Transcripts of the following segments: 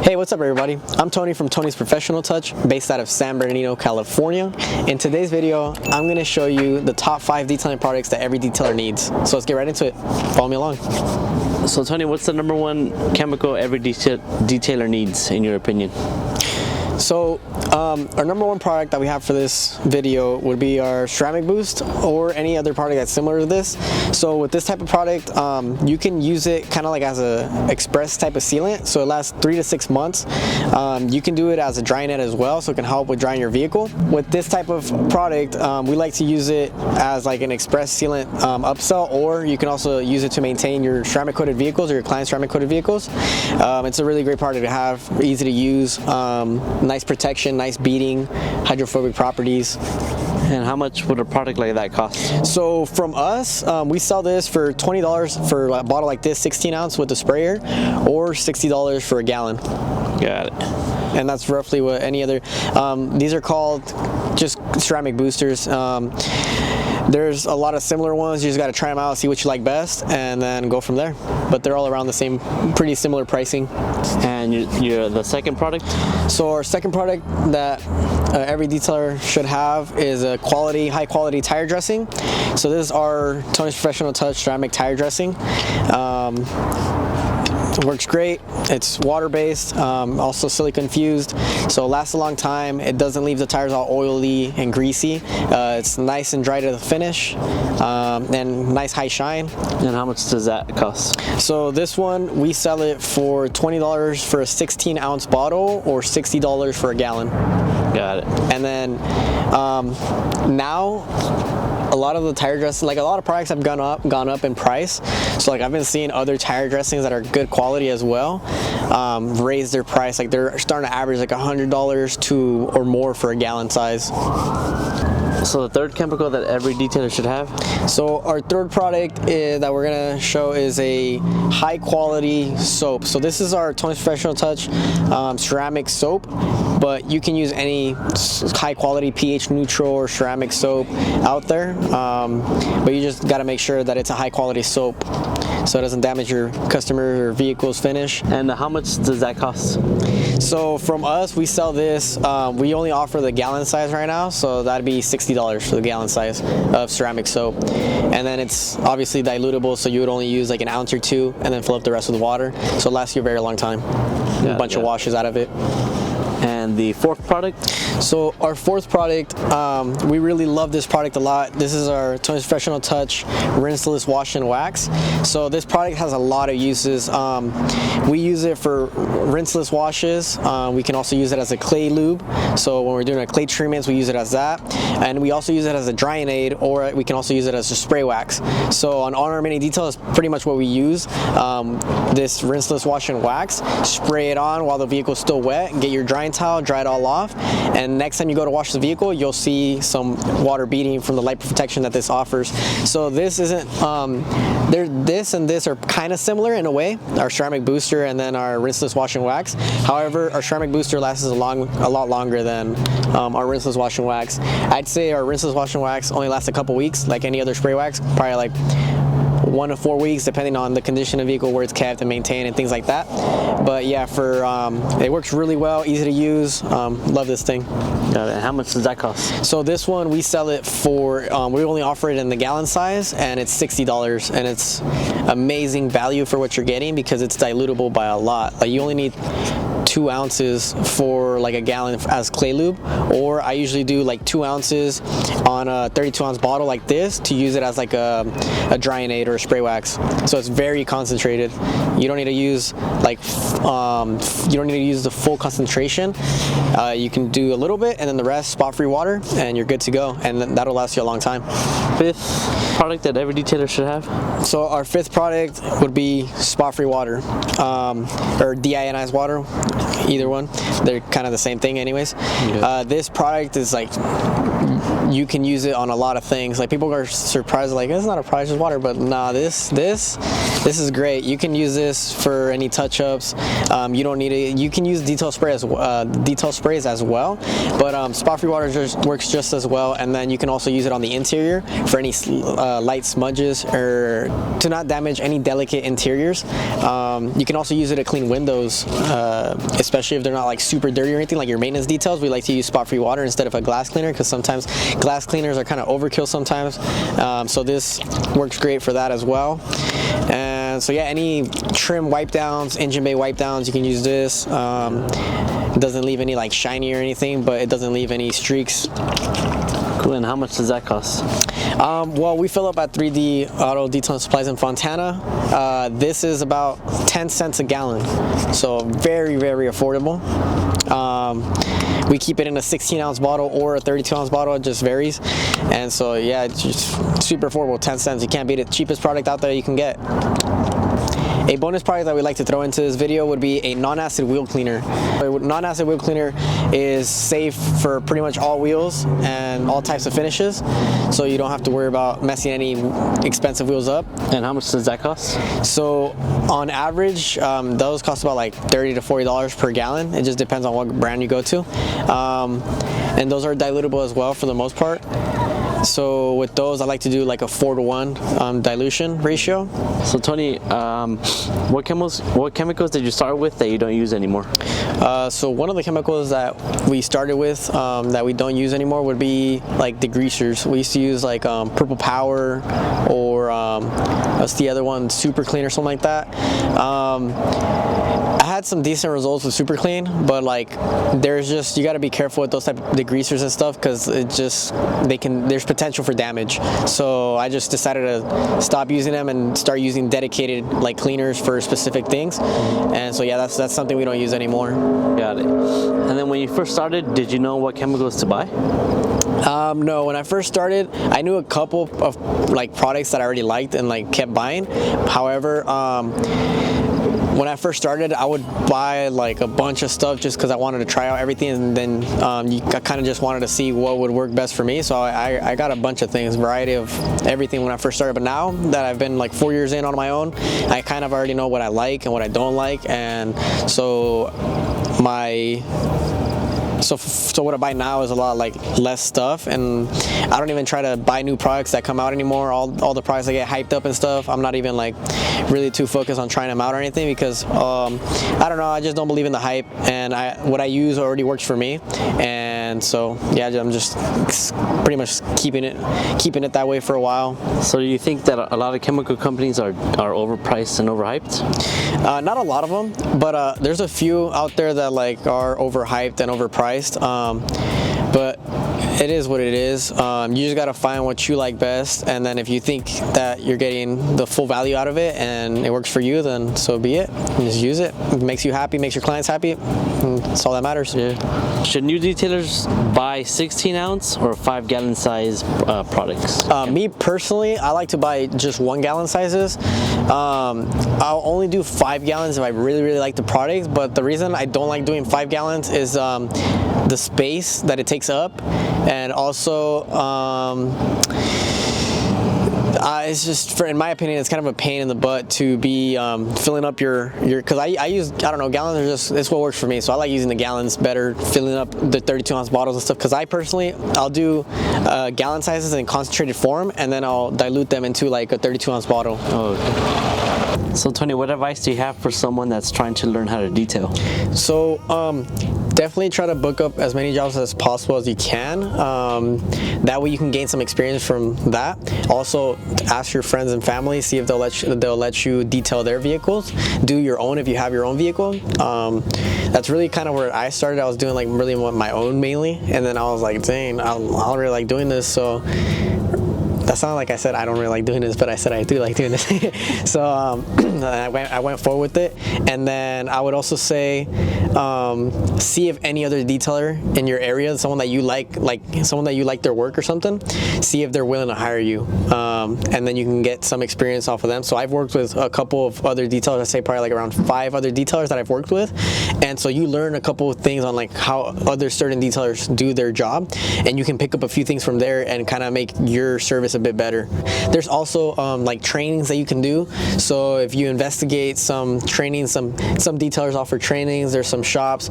Hey, what's up everybody? I'm Tony from Tony's Professional Touch, based out of San Bernardino, California. In today's video, I'm going to show you the top 5 detailing products that every detailer needs. So let's get right into it. Follow me along. So Tony, what's the #1 chemical every detailer needs in your opinion? So our #1 product that we have for this video would be our ceramic boost, or any other product that's similar to this. So with this type of product, you can use it kind of like as a express type of sealant, so it lasts 3 to 6 months. You can do it as a dry net as well, so it can help with drying your vehicle. With this type of product, we like to use it as like an express sealant upsell, or you can also use it to maintain your ceramic coated vehicles or your client's ceramic coated vehicles. It's a really great product to have, easy to use, nice protection, nice beading, hydrophobic properties. And how much would a product like that cost? So from us, we sell this for $20 for a bottle like this, 16 ounce with the sprayer, or $60 for a gallon. Got it. And that's roughly what any other, these are called just ceramic boosters. There's a lot of similar ones. You just got to try them out, see what you like best, and then go from there. But they're all around the same, pretty similar pricing. And you're the second product? So our second product that every detailer should have is a high quality tire dressing. So this is our Tony's Professional Touch ceramic tire dressing. It works great. It's water-based, also silicone fused, so it lasts a long time. It doesn't leave the tires all oily and greasy. It's nice and dry to the finish, and nice high shine. And how much does that cost? So this one, we sell it for $20 for a 16 ounce bottle, or $60 for a gallon. Got it. And then now, a lot of the tire dressing, like a lot of products have gone up in price. So like I've been seeing other tire dressings that are good quality as well, raise their price. Like they're starting to average like $100 to or more for a gallon size. So the third chemical that every detailer should have? So our third product that we're gonna show is a high quality soap. So this is our Tony's Professional Touch ceramic soap, but you can use any high quality pH neutral or ceramic soap out there. But you just gotta make sure that it's a high quality soap, so it doesn't damage your customer or vehicle's finish. And how much does that cost? So from us, we sell this, we only offer the gallon size right now, so that'd be $60 for the gallon size of ceramic soap. And then it's obviously dilutable, so you would only use like an ounce or 2 and then fill up the rest with water, so it lasts you a very long time. A bunch of washes out of it. And the fourth product? So our fourth product, we really love this product a lot. This is our Tony's Professional Touch Rinseless Wash Wax. So this product has a lot of uses. We use it for rinseless washes. We can also use it as a clay lube. So when we're doing our clay treatments, we use it as that. And we also use it as a drying aid, or we can also use it as a spray wax. So on all our mini detail is pretty much what we use. This Rinseless Wash Wax, spray it on while the vehicle's still wet, get your drying towel, dry it all off, and next time you go to wash the vehicle, you'll see some water beading from the light protection that this offers. So this isn't, this and this are kind of similar in a way, our ceramic booster and then our Rinseless Wash Wax. However, our ceramic booster lasts a lot longer than our Rinseless Wash Wax. I'd say our Rinseless Wash Wax only lasts a couple weeks, like any other spray wax, probably like 1 to 4 weeks, depending on the condition of the vehicle, where it's kept and maintained and things like that. But yeah, it works really well, easy to use. Love this thing. Got it. How much does that cost? So this one, we sell it for, we only offer it in the gallon size, and it's $60, and it's amazing value for what you're getting because it's dilutable by a lot. Like you only need 2 ounces for like a gallon as clay lube, or I usually do like 2 ounces on a 32 ounce bottle like this to use it as like a drying aid or a spray wax. So it's very concentrated. You don't need to use like you don't need to use the full concentration. You can do a little bit, and then the rest SpotFree Water, and you're good to go, and that'll last you a long time. Fifth product that every detailer should have? So our fifth product would be SpotFree Water, or deionized water. either one. They're kind of the same thing anyways. This product is like, you can use it on a lot of things. Like, people are surprised, like, it's not a product, it's water, but nah, this is great. You can use this for any touch-ups. You don't need it. You can use detail sprays as well, but SpotFree Water works just as well. And then you can also use it on the interior for any light smudges or to not damage any delicate interiors. You can also use it to clean windows, especially if they're not like super dirty or anything, like your maintenance details. We like to use SpotFree Water instead of a glass cleaner, because sometimes glass cleaners are kind of overkill sometimes. So this works great for that as well. And so yeah, any trim wipe downs, engine bay wipe downs, you can use this. It doesn't leave any like shiny or anything, but it doesn't leave any streaks. Cool. And how much does that cost? Well, we fill up at 3D Auto Detailing Supplies in Fontana. This is about 10 cents a gallon, so very, very affordable. We keep it in a 16-ounce bottle or a 32-ounce bottle. It just varies. And so yeah, it's just super affordable, 10 cents. You can't beat it. Cheapest product out there you can get. A bonus product that we like to throw into this video would be a non-acid wheel cleaner. A non-acid wheel cleaner is safe for pretty much all wheels and all types of finishes, so you don't have to worry about messing any expensive wheels up. And how much does that cost? So on average, those cost about like $30 to $40 per gallon. It just depends on what brand you go to. And those are dilutable as well for the most part. So with those, I like to do like a 4-to-1 dilution ratio. So Tony, what chemicals did you start with that you don't use anymore? So one of the chemicals that we started with that we don't use anymore would be like degreasers. We used to use like Purple Power or what's the other one, Super Clean or something like that. I had some decent results with Super Clean, but like you got to be careful with those type of degreasers and stuff, because there's potential for damage. So I just decided to stop using them and start using dedicated like cleaners for specific things. And so yeah, that's something we don't use anymore. Got it. And then when you first started, did you know what chemicals to buy? No, when I first started, I knew a couple of like products that I already liked and like kept buying. However, when I first started, I would buy like a bunch of stuff just because I wanted to try out everything, and then I kind of just wanted to see what would work best for me. So I got a bunch of things, variety of everything when I first started. But now that I've been like 4 years in on my own, I kind of already know what I like and what I don't like, and so So what I buy now is a lot like less stuff, and I don't even try to buy new products that come out anymore. All the products that get hyped up and stuff, I'm not even like really too focused on trying them out or anything, because I don't know, I just don't believe in the hype, and what I use already works for me. And so yeah, I'm just pretty much keeping it that way for a while. So do you think that a lot of chemical companies are overpriced and overhyped? Not a lot of them, but there's a few out there that like are overhyped and overpriced. But it is what it is. You just gotta find what you like best, and then if you think that you're getting the full value out of it and it works for you, then so be it. You just use it. It makes you happy, makes your clients happy. That's all that matters. Yeah. Should new detailers buy 16-ounce or 5-gallon size products? Me personally, I like to buy just 1-gallon sizes. I'll only do 5 gallons if I really, really like the product, but the reason I don't like doing 5 gallons is the space that it takes up, and also it's just, in my opinion, it's kind of a pain in the butt to be filling up your because I use, I don't know, gallons are just, it's what works for me. So I like using the gallons better, filling up the 32-ounce bottles and stuff, because I'll do gallon sizes in concentrated form, and then I'll dilute them into like a 32-ounce bottle. Oh, okay. So Tony, what advice do you have for someone that's trying to learn how to detail? So definitely try to book up as many jobs as possible as you can. That way you can gain some experience from that. Also, ask your friends and family, see if they'll let you detail their vehicles. Do your own if you have your own vehicle. That's really kind of where I started. I was doing like really my own mainly, and then I was like, dang, I don't really like doing this, so that sounded like I said I don't really like doing this, but I said I do like doing this. So I went forward with it. And then I would also say see if any other detailer in your area, someone that you like someone that you like their work or something, see if they're willing to hire you, and then you can get some experience off of them. So I've worked with a couple of other detailers. I say probably like around 5 other detailers that I've worked with, and so you learn a couple of things on like how other certain detailers do their job, and you can pick up a few things from there and kind of make your service a bit better. There's also like trainings that you can do. So if you investigate some trainings, some detailers offer trainings. There's some shops.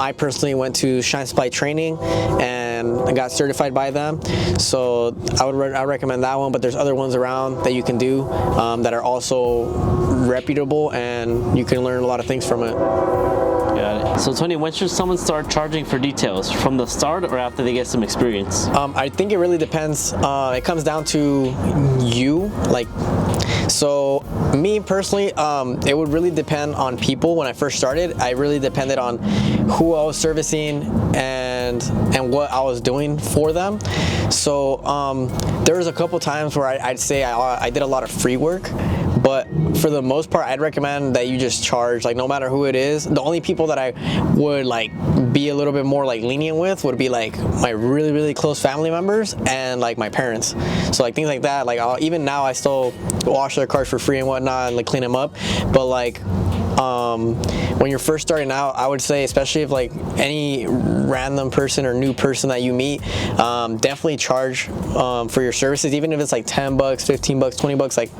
I personally went to Shine Supply Training and I got certified by them, so I recommend that one. But there's other ones around that you can do that are also reputable, and you can learn a lot of things from it. Got it. So Tony, when should someone start charging for details? From the start or after they get some experience? I think it really depends. It comes down to you. Like, so me personally, it would really depend on people. When I first started, I really depended on who I was servicing and what I was doing for them. So there was a couple times where I'd say I did a lot of free work, but for the most part, I'd recommend that you just charge, like no matter who it is. The only people that I would like be a little bit more like lenient with would be like my really, really close family members and like my parents. So like things like that, like even now I still wash their cars for free and whatnot and like clean them up. But like when you're first starting out, I would say, especially if like any random person or new person that you meet, definitely charge for your services, even if it's like 10 bucks, 15 bucks, 20 bucks, like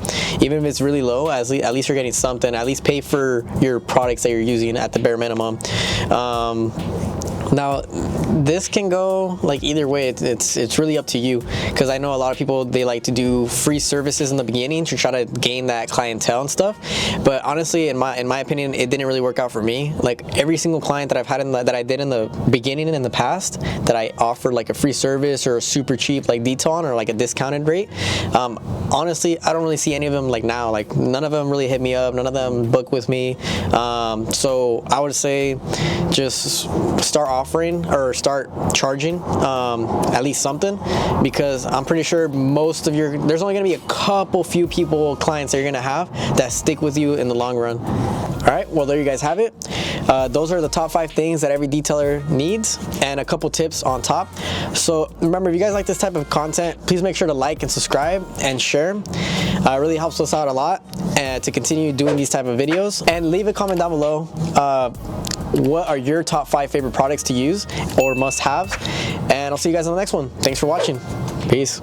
even if it's really low, at least you're getting something. At least pay for your products that you're using at the bare minimum. Now, this can go like either way. It's really up to you, because I know a lot of people, they like to do free services in the beginning to try to gain that clientele and stuff. But honestly, in my opinion, it didn't really work out for me. Like every single client that I've had that I did in the beginning and in the past, that I offered like a free service or a super cheap like detail on, or like a discounted rate, honestly, I don't really see any of them like now. Like none of them really hit me up. None of them book with me. So I would say just start offering or start charging at least something, because I'm pretty sure there's only going to be a couple few clients that you're going to have that stick with you in the long run. All right, well, there you guys have it. Those are the top 5 things that every detailer needs, and a couple tips on top. So remember, if you guys like this type of content, please make sure to like and subscribe and share. It really helps us out a lot to continue doing these type of videos. And leave a comment down below. What are your top 5 favorite products to use or must-haves? And I'll see you guys on the next one. Thanks for watching. Peace.